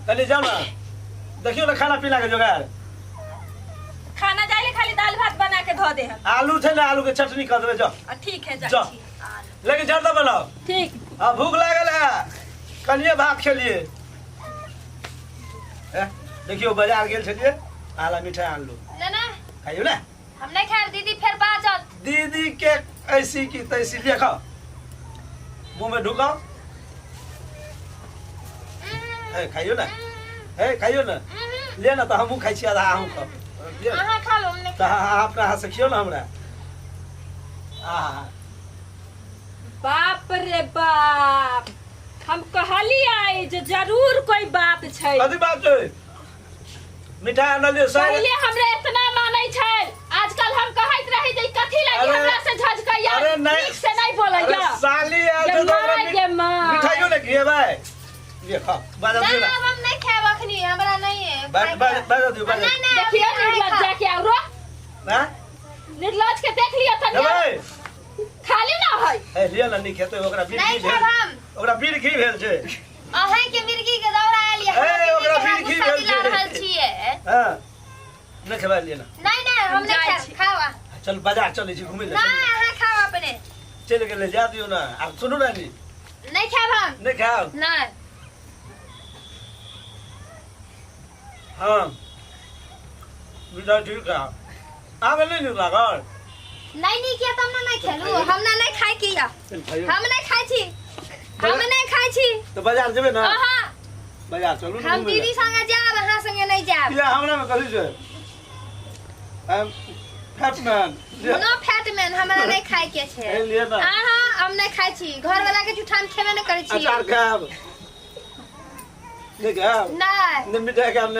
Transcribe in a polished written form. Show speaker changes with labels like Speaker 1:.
Speaker 1: कल जाओ ना देखियो ना खाना पीना के जोगाड़
Speaker 2: खाना जाइले खाली दाल भात बना के धो दे
Speaker 1: आलू थे ना आलू के चटनी कर देबे जाओ
Speaker 2: ठीक है
Speaker 1: जाओ लेकिन जल्दी बनाओ
Speaker 2: ठीक
Speaker 1: अब भूख लागल है कनिए भात खेलिए देखियो बाजार गेल छलिए आला मिठाई आन लो
Speaker 3: ना
Speaker 1: खाइयो ना
Speaker 3: हम नहीं खाए दीदी फिर बाजत
Speaker 1: दीदी के ऐसी की तैसी ले खाओ मुंह में ढुकाओ खाइयो ना खाइयो ना ले ना तो हमहू खाई छी आधा आहू खाओ
Speaker 3: अहाँ खा लो हमने
Speaker 1: तो अपना हाथ से खियो ना हमरा
Speaker 2: बाप रे बाप हम कहली आई जे जरूर कोई बात छै
Speaker 1: कथी बात छै मिठाई आनलिए
Speaker 2: पहले हमरे इतना मानै छै आजकल हम कहैत रही जे कथी लगी हमरा से झजकैया ठीक से नहीं बोलैया
Speaker 1: साली
Speaker 2: ये मां
Speaker 1: मिठाइयो ले खिएबै ये खा बाजा दियो ना
Speaker 3: हम नहीं खाए अखनी हमरा नहीं है
Speaker 1: बाजा दियो बाजा
Speaker 2: देखिए निर्लज्जा के औरो
Speaker 1: हां
Speaker 2: निर्लज के देख लियो तनी खाली ना है
Speaker 1: ए लिया ना नहीं खेते ओकरा बीर की भेल ओकरा बीर की भेल छै
Speaker 3: अहाँ के मिर्गी के दौड़ा आलिए
Speaker 1: ए ओकरा बीर की भेल छै
Speaker 3: रहल छिए
Speaker 1: हां नहीं खेबा लिए ना
Speaker 3: नहीं हम नहीं खावा
Speaker 1: चल बाजार चलै छी घुमै ले
Speaker 3: नहीं अहाँ खाओ अपने
Speaker 1: चल के ले जा दियो ना अब सुनो ना जी
Speaker 3: नहीं खाब हम
Speaker 1: नहीं खाओ
Speaker 3: नहीं
Speaker 1: हां बिना ठीक है आवे नहीं लागल
Speaker 3: नहीं किया तुम नहीं खेलू हम नहीं खाई किया हम नहीं खाई छी हम नहीं खाई छी
Speaker 1: तो बाजार जेबे ना
Speaker 3: हां
Speaker 1: बाजार चलू ना
Speaker 3: हम दीदी संगे जाब अहाँ संगे नहीं जाब
Speaker 1: या हमरा में कथि छै फैटमैन
Speaker 3: नो फैटमैन हमरा नहीं खाई के छै
Speaker 1: ए लिए ना
Speaker 3: हां हम नहीं खाई छी घर वाला के जुठान खेबे नहीं करै छी
Speaker 1: अचार खाब नहीं खाब
Speaker 3: नहीं
Speaker 1: मिठाई खाब